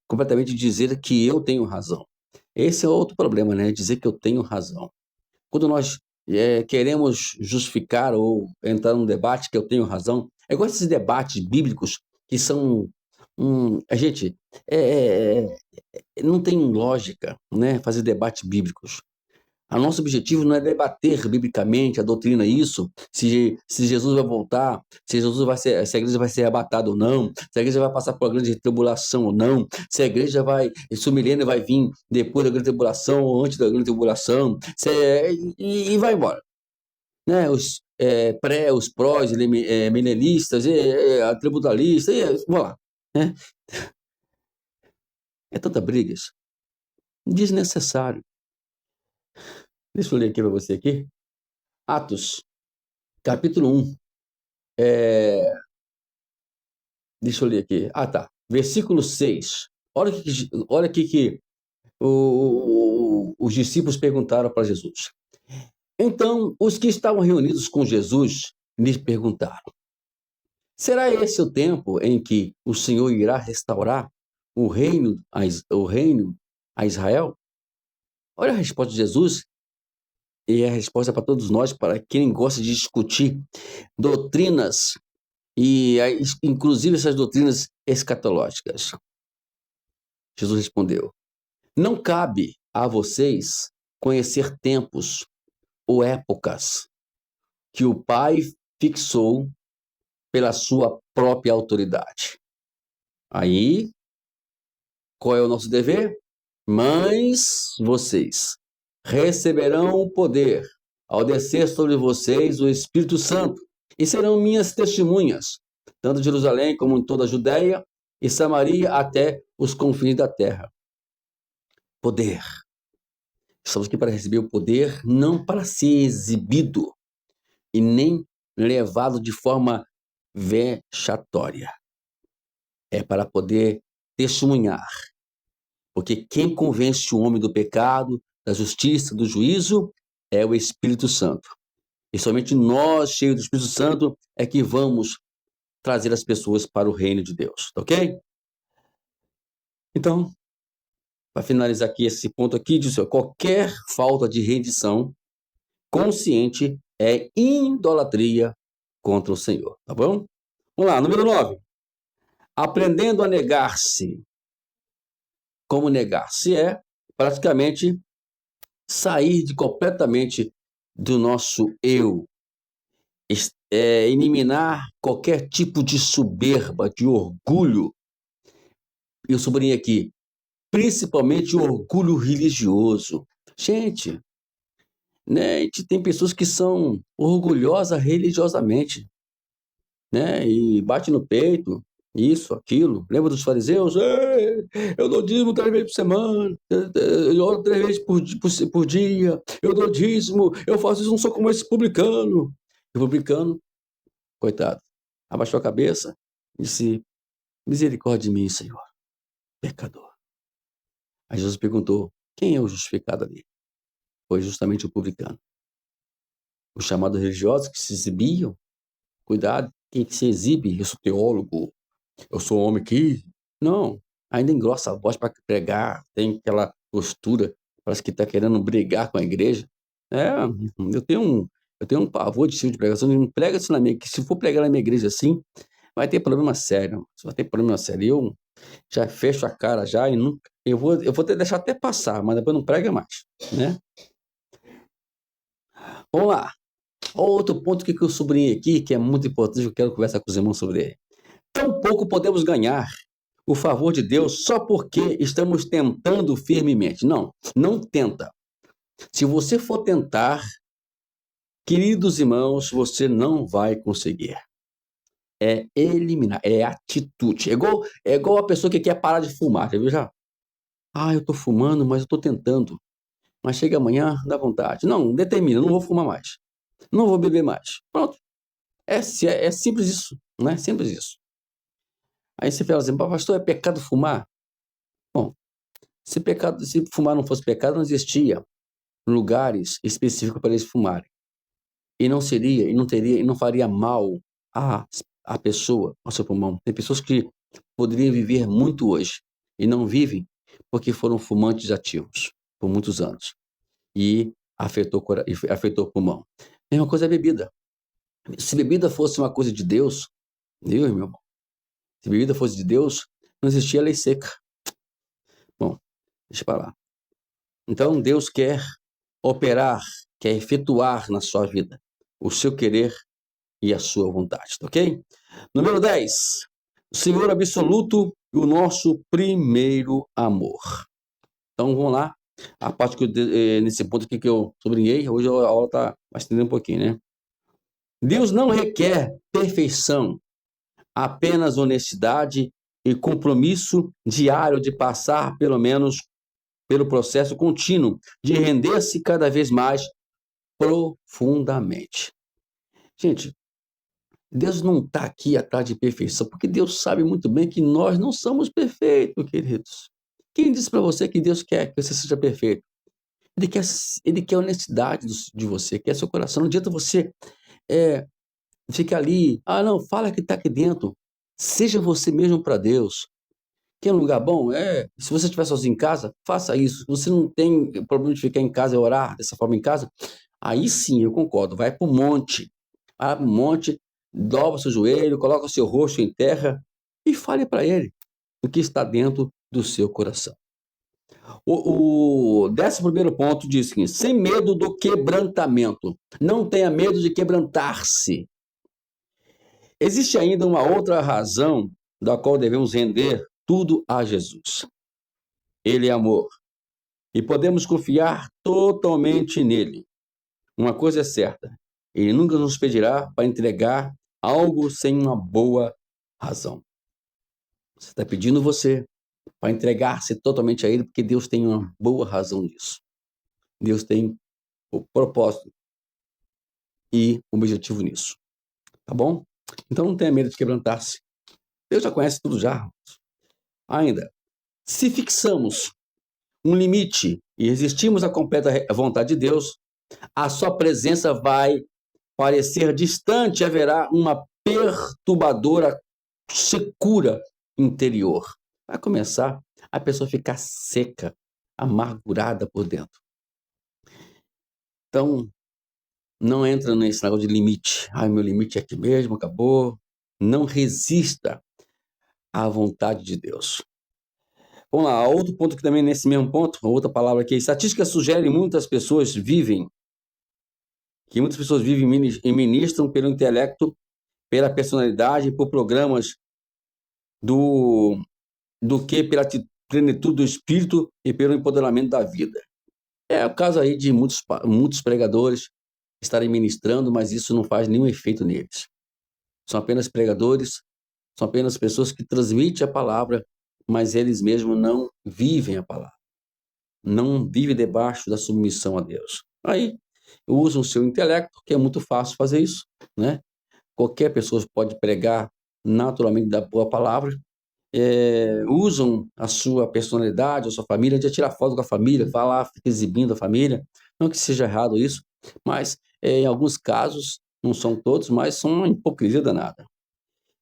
completamente dizer que eu tenho razão. Esse é outro problema, né? Dizer que eu tenho razão. Quando nós queremos justificar ou entrar num debate que eu tenho razão, é igual esses debates bíblicos que são... gente, não tem lógica, né? Fazer debates bíblicos. O nosso objetivo não é debater biblicamente a doutrina, se Jesus vai voltar, se a igreja vai ser arrebatada ou não, se a igreja vai passar por uma grande tribulação ou não, se a igreja se o milênio vai vir depois da grande tribulação ou antes da grande tribulação, e vai embora. né? Os pré, os prós, milenistas, tributalistas, vamos lá, né? É tanta brigas, desnecessário. Deixa eu ler aqui para você aqui. Atos, capítulo 1. Deixa eu ler aqui. Ah, tá. Versículo 6. Olha aqui que os discípulos perguntaram para Jesus. Então, os que estavam reunidos com Jesus lhe perguntaram: será esse o tempo em que o Senhor irá restaurar o reino a Israel? Olha a resposta de Jesus, e é a resposta para todos nós, para quem gosta de discutir doutrinas, inclusive essas doutrinas escatológicas. Jesus respondeu: não cabe a vocês conhecer tempos ou épocas que o Pai fixou pela sua própria autoridade. Aí, qual é o nosso dever? Mas vocês receberão o poder ao descer sobre vocês o Espírito Santo e serão minhas testemunhas, tanto em Jerusalém como em toda a Judéia e Samaria até os confins da terra. Poder. Estamos aqui para receber o poder, não para ser exibido e nem levado de forma vexatória. É para poder testemunhar. Porque quem convence o homem do pecado, da justiça, do juízo, é o Espírito Santo. E somente nós, cheios do Espírito Santo, é que vamos trazer as pessoas para o reino de Deus, ok? Então, para finalizar aqui esse ponto aqui, diz qualquer falta de rendição consciente é idolatria contra o Senhor, tá bom? Vamos lá, número 9. Aprendendo a negar-se. Como negar-se é praticamente sair completamente do nosso eu, eliminar qualquer tipo de soberba, de orgulho. Eu sublinhei aqui, principalmente o orgulho religioso. Gente, né, a gente tem pessoas que são orgulhosas religiosamente, né, e bate no peito, isso, aquilo. Lembra dos fariseus? Eu dou dízimo 3 vezes por semana, eu oro 3 vezes por dia, eu dou dízimo, eu faço isso, não sou como esse publicano. O publicano, coitado, abaixou a cabeça e disse: misericórdia de mim, Senhor, pecador. Aí Jesus perguntou: quem é o justificado ali? Foi justamente o publicano. Os chamados religiosos que se exibiam, cuidado, quem que se exibe? Eu sou teólogo, eu sou homem que... Não, ainda engrossa a voz para pregar, tem aquela postura, parece que está querendo brigar com a igreja. Eu tenho um pavor de estilo de pregação, não prega isso na minha... que se for pregar na minha igreja assim, vai ter problema sério, vai ter problema sério. Eu já fecho a cara já e nunca... Eu vou deixar até passar, mas depois não prega mais, né? Vamos lá. Outro ponto que eu sublinhei aqui, que é muito importante, eu quero conversar com os irmãos sobre ele. Tampouco podemos ganhar o favor de Deus só porque estamos tentando firmemente. Não, não tenta. Se você for tentar, queridos irmãos, você não vai conseguir. É eliminar, é atitude. É igual a pessoa que quer parar de fumar, já viu já? Eu estou fumando, mas eu estou tentando. Mas chega amanhã, dá vontade. Não, determina, não vou fumar mais. Não vou beber mais. Pronto. É simples isso, né? Simples isso. Aí você fala assim, pastor, é pecado fumar? Bom, se fumar não fosse pecado, não existia lugares específicos para eles fumarem. E não seria, e não teria, e não faria mal à pessoa, ao seu pulmão. Tem pessoas que poderiam viver muito hoje e não vivem porque foram fumantes ativos por muitos anos. E afetou o pulmão. A mesma coisa é a bebida. Se bebida fosse uma coisa de Deus, meu irmão, se bebida fosse de Deus, não existia lei seca. Bom, deixa para lá. Então, Deus quer operar, quer efetuar na sua vida o seu querer e a sua vontade, tá ok? Número 10. O Senhor absoluto e o nosso primeiro amor. Então, vamos lá. A parte nesse ponto aqui que eu sublinhei, hoje a aula está estendendo um pouquinho, né? Deus não requer perfeição, apenas honestidade e compromisso diário de passar, pelo menos, pelo processo contínuo de render-se cada vez mais profundamente. Gente, Deus não está aqui atrás de perfeição, porque Deus sabe muito bem que nós não somos perfeitos, queridos. Quem disse para você que Deus quer que você seja perfeito? Ele quer honestidade de você, quer seu coração. Não adianta você ficar ali, não, fala que está aqui dentro. Seja você mesmo para Deus. Quer um lugar bom? Se você estiver sozinho em casa, faça isso. Se você não tem problema de ficar em casa e orar dessa forma em casa, aí sim, eu concordo. Vai para o monte. Vai para o monte, dobra o seu joelho, coloca o seu rosto em terra e fale para ele o que está dentro do seu coração. O 11º ponto diz que, sem medo do quebrantamento. Não tenha medo de quebrantar-se. Existe ainda uma outra razão da qual devemos render tudo a Jesus. Ele é amor. E podemos confiar totalmente nele. Uma coisa é certa, ele nunca nos pedirá para entregar algo sem uma boa razão. Você está pedindo você para entregar-se totalmente a ele, porque Deus tem uma boa razão disso. Deus tem o propósito e o objetivo nisso. Tá bom? Então não tenha medo de quebrantar-se. Deus já conhece tudo já. Ainda, se fixamos um limite e resistimos à completa vontade de Deus, a sua presença vai parecer distante, haverá uma perturbadora secura interior. Vai começar a pessoa ficar seca, amargurada por dentro. Então, não entra nesse negócio de limite. Meu limite é aqui mesmo, acabou. Não resista à vontade de Deus. Vamos lá, outro ponto que também nesse mesmo ponto, outra palavra aqui, estatísticas sugerem que muitas pessoas vivem e ministram pelo intelecto, pela personalidade, por programas do que pela plenitude do espírito e pelo empoderamento da vida. É o caso aí de muitos pregadores estarem ministrando, mas isso não faz nenhum efeito neles. São apenas pregadores, são apenas pessoas que transmitem a palavra, mas eles mesmos não vivem a palavra. Não vivem debaixo da submissão a Deus. Aí usam o seu intelecto, que é muito fácil fazer isso, né? Qualquer pessoa pode pregar naturalmente da boa palavra, usam a sua personalidade, a sua família, de tirar foto com a família, vai lá, fica exibindo a família. Não que seja errado isso, mas em alguns casos, não são todos, mas são uma hipocrisia danada.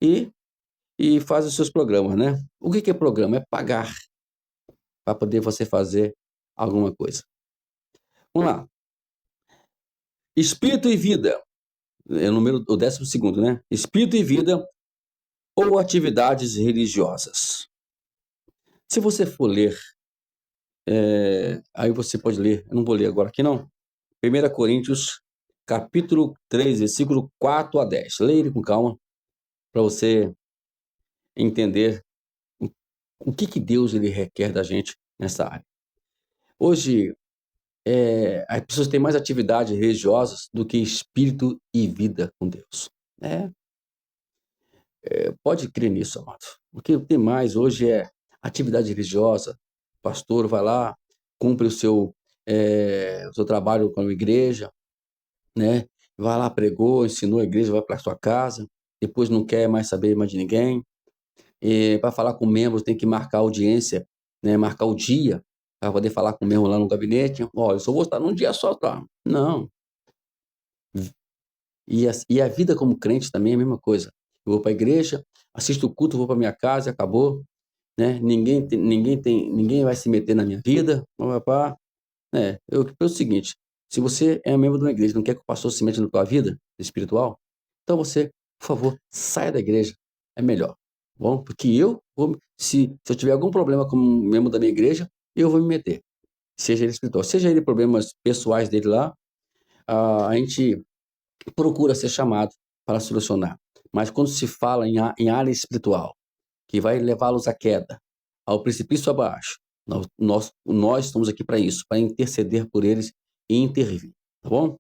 E faz os seus programas, né? O que é programa? É pagar para poder você fazer alguma coisa. Vamos lá. Espírito e vida. É o 12º, né? Espírito e vida ou atividades religiosas. Se você for ler, aí você pode ler, eu não vou ler agora aqui não, 1 Coríntios, capítulo 3, versículo 4 a 10. Leia ele com calma, para você entender o que Deus ele requer da gente nessa área. Hoje, as pessoas têm mais atividades religiosas do que espírito e vida com Deus. Pode crer nisso, amado. O que tem mais hoje é atividade religiosa. O pastor vai lá, cumpre o seu trabalho com a igreja, né? Vai lá, pregou, ensinou a igreja, vai para sua casa, depois não quer mais saber mais de ninguém. Para falar com membros tem que marcar audiência, né? Marcar o dia para poder falar com o membro lá no gabinete. Olha, eu só vou estar num dia só, tá? Não. E a vida como crente também é a mesma coisa. Eu vou para a igreja, assisto o culto, vou para minha casa, acabou, né? Ninguém vai se meter na minha vida. É o seguinte: se você é membro de uma igreja, não quer que o pastor se meta na tua vida espiritual, então você, por favor, saia da igreja. É melhor, bom? Porque se eu tiver algum problema como membro da minha igreja, eu vou me meter. Seja ele espiritual, seja ele problemas pessoais dele lá, a gente procura ser chamado para solucionar. Mas quando se fala em área espiritual, que vai levá-los à queda, ao precipício abaixo, nós estamos aqui para isso, para interceder por eles e intervir, tá bom?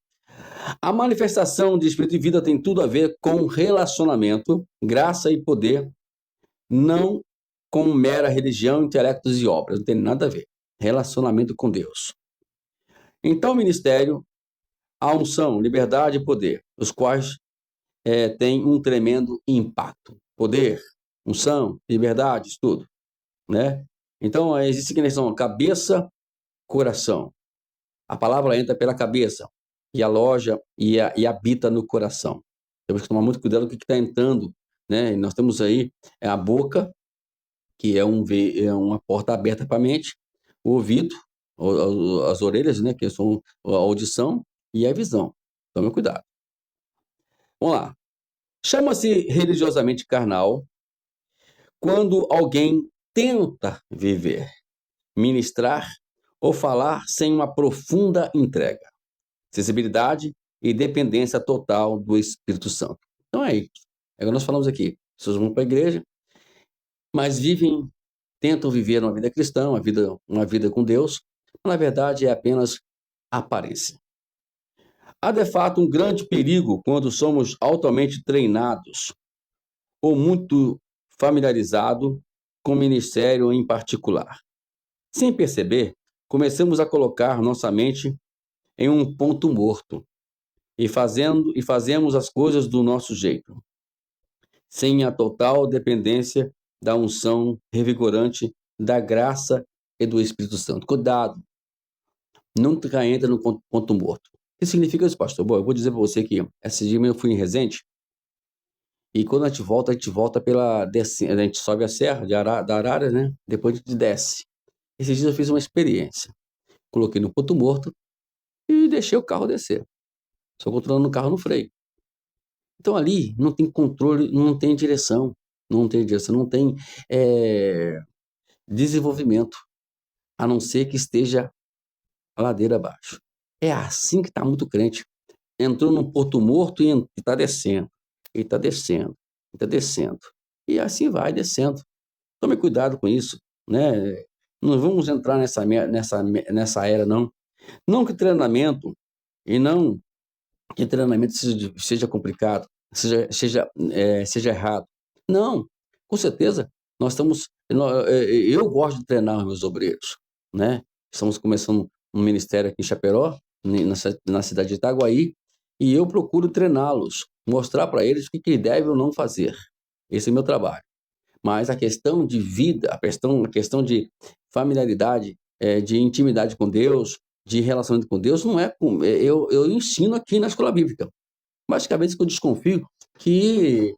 A manifestação de espírito de vida tem tudo a ver com relacionamento, graça e poder, não com mera religião, intelectos e obras. Não tem nada a ver. Relacionamento com Deus. Então, o ministério, a unção, liberdade e poder, os quais têm um tremendo impacto. Poder, unção, liberdade, tudo, né? Então, existe que são cabeça, coração. A palavra entra pela cabeça e aloja e habita no coração. Temos que tomar muito cuidado com o que está entrando, né? E nós temos aí a boca, que é uma porta aberta para a mente, o ouvido, as orelhas, né? Que são a audição e a visão. Tome cuidado. Vamos lá. Chama-se religiosamente carnal quando alguém tenta viver, ministrar ou falar sem uma profunda entrega, sensibilidade e dependência total do Espírito Santo. Então é isso. É o que nós falamos aqui. As pessoas vão para a igreja, mas tentam viver uma vida cristã, uma vida com Deus, mas na verdade é apenas aparência. Há de fato um grande perigo quando somos altamente treinados ou muito familiarizado com o ministério em particular. Sem perceber, começamos a colocar nossa mente em um ponto morto e fazemos as coisas do nosso jeito, sem a total dependência da unção revigorante da graça e do Espírito Santo. Cuidado, nunca entra no ponto morto. O que significa isso, pastor? Bom, eu vou dizer para você que esse dia eu fui em Resende e quando a gente volta pela descida, a gente sobe a serra da Arara, né? Depois a gente desce. Esses dias eu fiz uma experiência. Coloquei no ponto morto e deixei o carro descer. Só controlando o carro no freio. Então ali não tem controle, não tem direção, não tem desenvolvimento, a não ser que esteja a ladeira abaixo. É assim que está muito crente. Entrou num ponto morto e está descendo, e está descendo, e está descendo. E assim vai descendo. Tome cuidado com isso, né? Não vamos entrar nessa era, não. Não que treinamento, e não que treinamento seja complicado, seja errado. Não, com certeza, eu gosto de treinar os meus obreiros, né? Estamos começando um ministério aqui em Chapecó, na cidade de Itaguaí, e eu procuro treiná-los, mostrar para eles o que devem ou não fazer. Esse é o meu trabalho. Mas a questão de vida, a questão de familiaridade, de intimidade com Deus, de relacionamento com Deus, não é eu ensino aqui na escola bíblica. Basicamente, eu desconfio que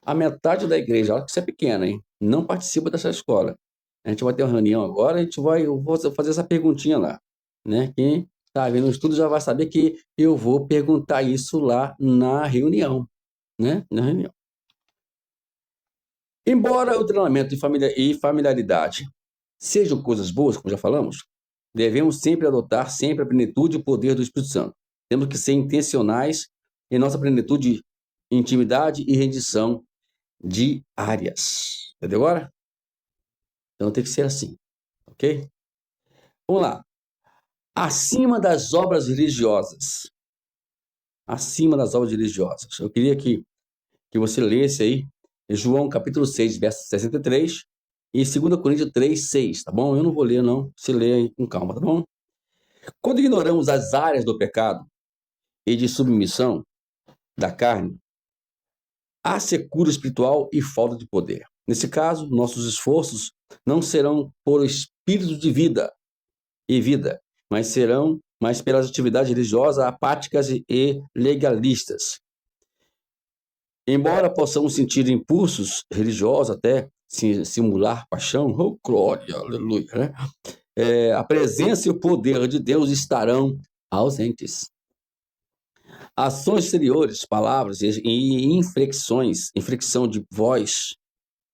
a metade da igreja, olha que isso é pequena, hein, não participa dessa escola. A gente vai ter uma reunião agora, eu vou fazer essa perguntinha lá, né? Quem está vendo o estudo já vai saber que eu vou perguntar isso lá na reunião, né? Na reunião. Embora o treinamento e familiaridade sejam coisas boas, como já falamos, devemos sempre adotar sempre a plenitude e o poder do Espírito Santo. Temos que ser intencionais em nossa plenitude, intimidade e rendição diárias. Entendeu agora? Então tem que ser assim, ok? Vamos lá. Acima das obras religiosas. Acima das obras religiosas. Eu queria que você lesse aí João capítulo 6, verso 63 e 2 Coríntios 3, 6, tá bom? Eu não vou ler, não. Você lê aí com calma, tá bom? Quando ignoramos as áreas do pecado e de submissão da carne, há secura espiritual e falta de poder. Nesse caso, nossos esforços não serão por espírito de vida, mas pelas atividades religiosas apáticas e legalistas. Embora possamos sentir impulsos religiosos, até simular paixão, oh glória, aleluia, né? A presença e o poder de Deus estarão ausentes. Ações exteriores, palavras e inflexão de voz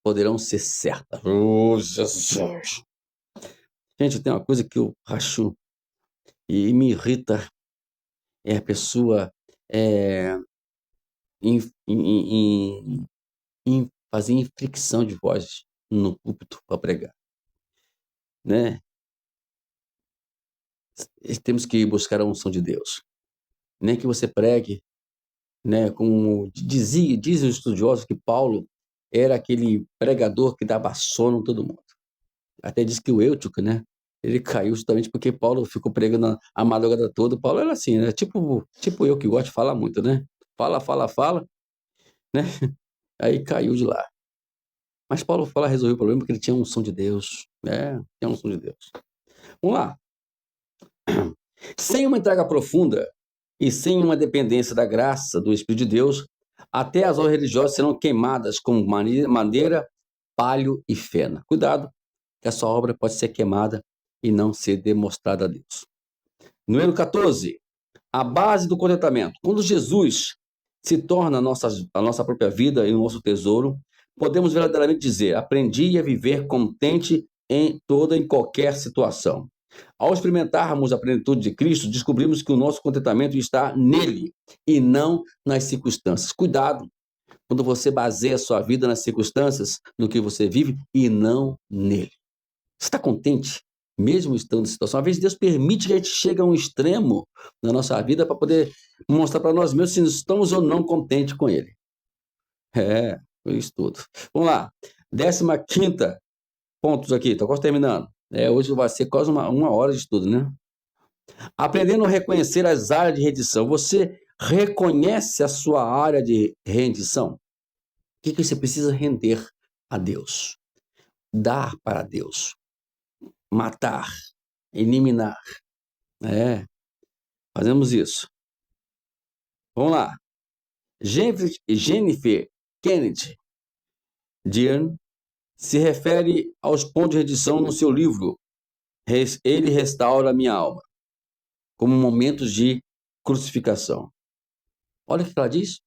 poderão ser certas. Oh, Jesus! Gente, tem uma coisa que eu acho e me irrita, é a pessoa fazer inflexão de voz no púlpito para pregar, né? Temos que buscar a unção de Deus. nem que você pregue, né? Como dizem os estudiosos que Paulo era aquele pregador que dava sono em todo mundo. Até diz que o Eutico, né? Ele caiu justamente porque Paulo ficou pregando a madrugada toda. Paulo era assim, né? Tipo eu que gosto de falar muito, né? Fala, fala, fala, né? Aí caiu de lá. Mas Paulo fala resolveu o problema porque ele tinha um som de Deus, né? Tinha um som de Deus. Vamos lá. Sem uma entrega profunda e sem uma dependência da graça do Espírito de Deus, até as obras religiosas serão queimadas como madeira, palho e fena. Cuidado, que a sua obra pode ser queimada e não ser demonstrada a Deus. Número 14. A base do contentamento. Quando Jesus se torna a nossa própria vida e o nosso tesouro, podemos verdadeiramente dizer: aprendi a viver contente em toda e qualquer situação. Ao experimentarmos a plenitude de Cristo, descobrimos que o nosso contentamento está nele e não nas circunstâncias. Cuidado quando você baseia a sua vida nas circunstâncias, no que você vive e não nele. Você está contente, mesmo estando em situação? Às vezes Deus permite que a gente chegue a um extremo na nossa vida para poder mostrar para nós mesmos se estamos ou não contentes com Ele. Foi isso tudo. Vamos lá. 15ª pontos aqui, estou quase terminando. Hoje vai ser quase uma hora de estudo, né? Aprendendo a reconhecer as áreas de rendição. Você reconhece a sua área de rendição? O que você precisa render a Deus? Dar para Deus. Matar. Eliminar. Fazemos isso. Vamos lá. Jennifer Kennedy Dean se refere aos pontos de rendição no seu livro Ele Restaura a Minha Alma, como momentos de crucificação. Olha o que ela diz.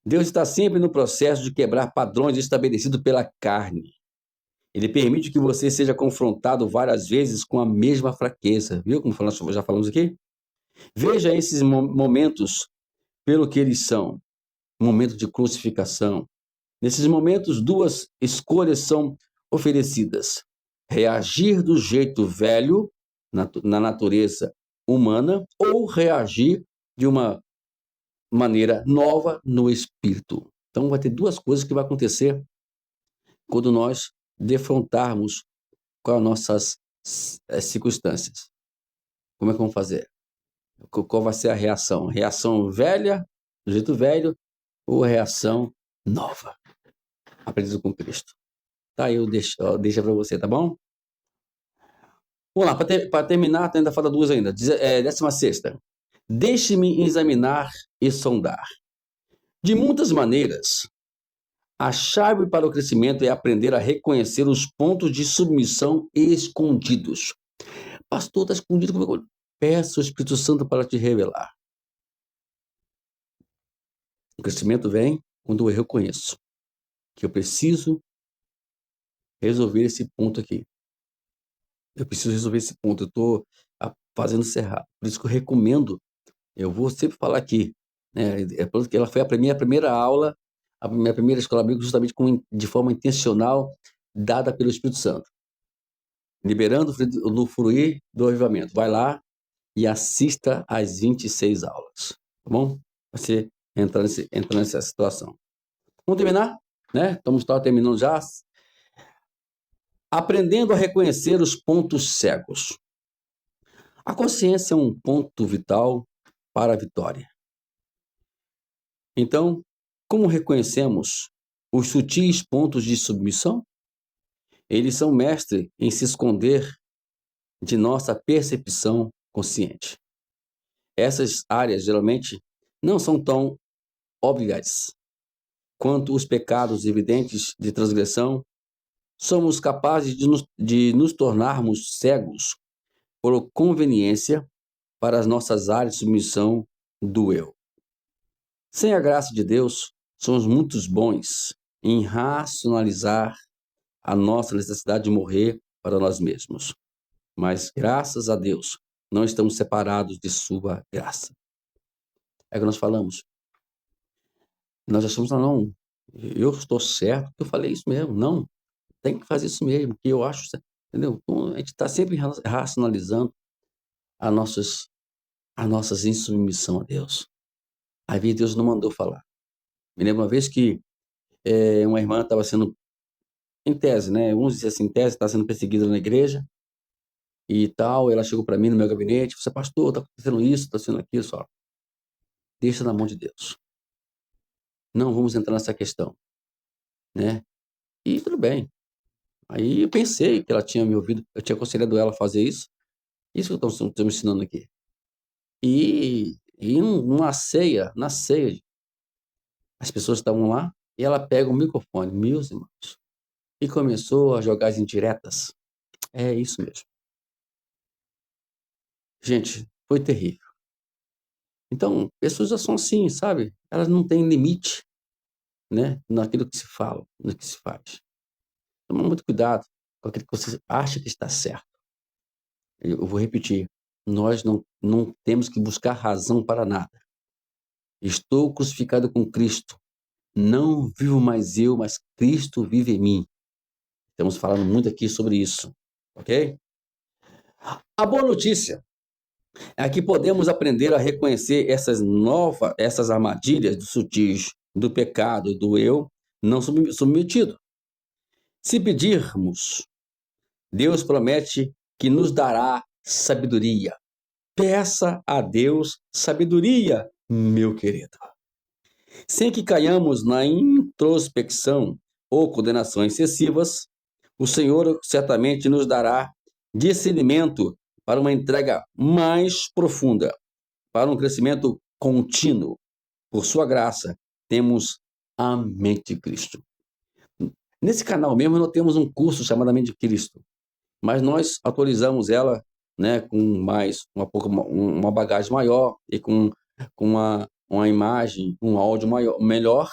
Deus está sempre no processo de quebrar padrões estabelecidos pela carne. Ele permite que você seja confrontado várias vezes com a mesma fraqueza. Viu como já falamos aqui? Veja esses momentos pelo que eles são. Momento de crucificação. Nesses momentos, duas escolhas são oferecidas: reagir do jeito velho, na natureza humana, ou reagir de uma maneira nova no espírito. Então, vai ter duas coisas que vai acontecer quando nós defrontarmos com as nossas circunstâncias. Como é que vamos fazer? Qual vai ser a reação? Reação velha, do jeito velho, ou reação nova, aprendido com Cristo? Tá, eu deixo para você, tá bom? Vamos lá, para terminar, ainda falta duas ainda. 16ª. Deixe-me examinar e sondar. De muitas maneiras, a chave para o crescimento é aprender a reconhecer os pontos de submissão escondidos. Pastor, está escondido comigo. Peça o Espírito Santo para te revelar. O crescimento vem quando eu reconheço que eu preciso resolver esse ponto aqui. Eu preciso resolver esse ponto. Eu estou fazendo isso errado. Por isso que eu recomendo, eu vou sempre falar aqui, né? Porque ela foi a minha primeira aula, a minha primeira escola bíblica, justamente de forma intencional, dada pelo Espírito Santo. Liberando no fruir do avivamento. Vai lá e assista às 26 aulas. Tá bom? Você entrar nessa situação. Vamos terminar? Né? Estamos terminando já. Aprendendo a reconhecer os pontos cegos. A consciência é um ponto vital para a vitória. Então, como reconhecemos os sutis pontos de submissão? Eles são mestres em se esconder de nossa percepção consciente. Essas áreas, geralmente, não são tão óbvias quanto os pecados evidentes de transgressão. Somos capazes de nos tornarmos cegos por conveniência para as nossas áreas de submissão do eu. Sem a graça de Deus, somos muito bons em racionalizar a nossa necessidade de morrer para nós mesmos. Mas, graças a Deus, não estamos separados de sua graça. É que nós falamos. Nós achamos, não, eu estou certo, eu falei isso mesmo. Não, tem que fazer isso mesmo, que eu acho certo. Entendeu? Então, a gente está sempre racionalizando as nossas a nossa insubmissão a Deus. Às vezes Deus não mandou falar. Me lembro uma vez que uma irmã estava sendo, em tese, né? Vamos dizer assim, em tese, está sendo perseguida na igreja e tal. Ela chegou para mim no meu gabinete, você, pastor, está acontecendo isso, está acontecendo aquilo, só. Deixa na mão de Deus. Não vamos entrar nessa questão, né? E tudo bem. Aí eu pensei que ela tinha me ouvido, eu tinha aconselhado ela a fazer isso. Isso que eu estou me ensinando aqui. E numa ceia, na ceia, as pessoas estavam lá e ela pega o microfone, meus irmãos, e começou a jogar as indiretas. É isso mesmo. Gente, foi terrível. Então, pessoas já são assim, sabe? Elas não têm limite, né? Naquilo que se fala, no que se faz. Toma muito cuidado com aquilo que você acha que está certo. Eu vou repetir. Nós não temos que buscar razão para nada. Estou crucificado com Cristo. Não vivo mais eu, mas Cristo vive em mim. Estamos falando muito aqui sobre isso, ok? A boa notícia é que podemos aprender a reconhecer essas armadilhas dos sutis do pecado, do eu não submetido. Se pedirmos, Deus promete que nos dará sabedoria. Peça a Deus sabedoria, meu querido. Sem que caiamos na introspecção ou condenação excessivas, o Senhor certamente nos dará discernimento para uma entrega mais profunda, para um crescimento contínuo. Por sua graça, temos a mente de Cristo. Nesse canal mesmo, nós temos um curso chamado Mente de Cristo, mas nós atualizamos ela, né, com uma bagagem maior e com uma imagem, um áudio melhor,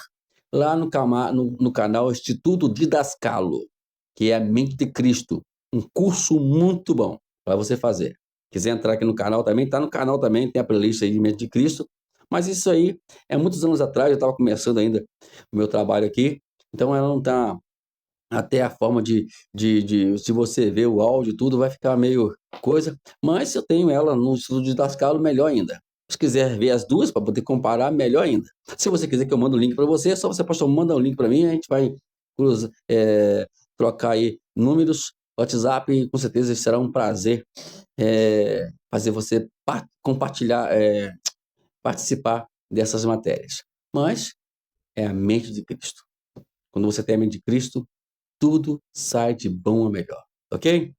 lá no canal Instituto Didascalo, que é a Mente de Cristo, um curso muito bom para você fazer. Quiser entrar aqui no canal também, está no canal também, tem a playlist aí de Mente de Cristo, mas isso aí é muitos anos atrás, eu estava começando ainda o meu trabalho aqui, então ela não está, até a forma se você ver o áudio e tudo, vai ficar meio coisa, mas eu tenho ela no Instituto Didascalo, melhor ainda. Se quiser ver as duas, para poder comparar, melhor ainda. Se você quiser que eu mande o link para você, é só você, pastor, manda o link para mim, a gente vai trocar aí números, WhatsApp, e com certeza será um prazer fazer você compartilhar, participar dessas matérias. Mas é a mente de Cristo. Quando você tem a mente de Cristo, tudo sai de bom a melhor, ok?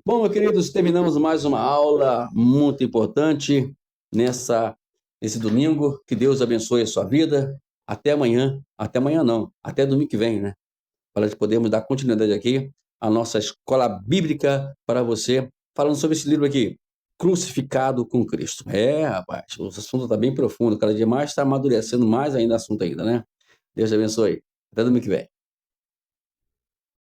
Bom, meus queridos, terminamos mais uma aula muito importante nesse domingo. Que Deus abençoe a sua vida. Até amanhã. Até amanhã não, até domingo que vem, né? Para podermos dar continuidade aqui à nossa escola bíblica para você, falando sobre esse livro aqui, Crucificado com Cristo. Rapaz, o assunto está bem profundo. Cada dia mais está amadurecendo mais ainda o assunto ainda, né? Deus abençoe. Até domingo que vem.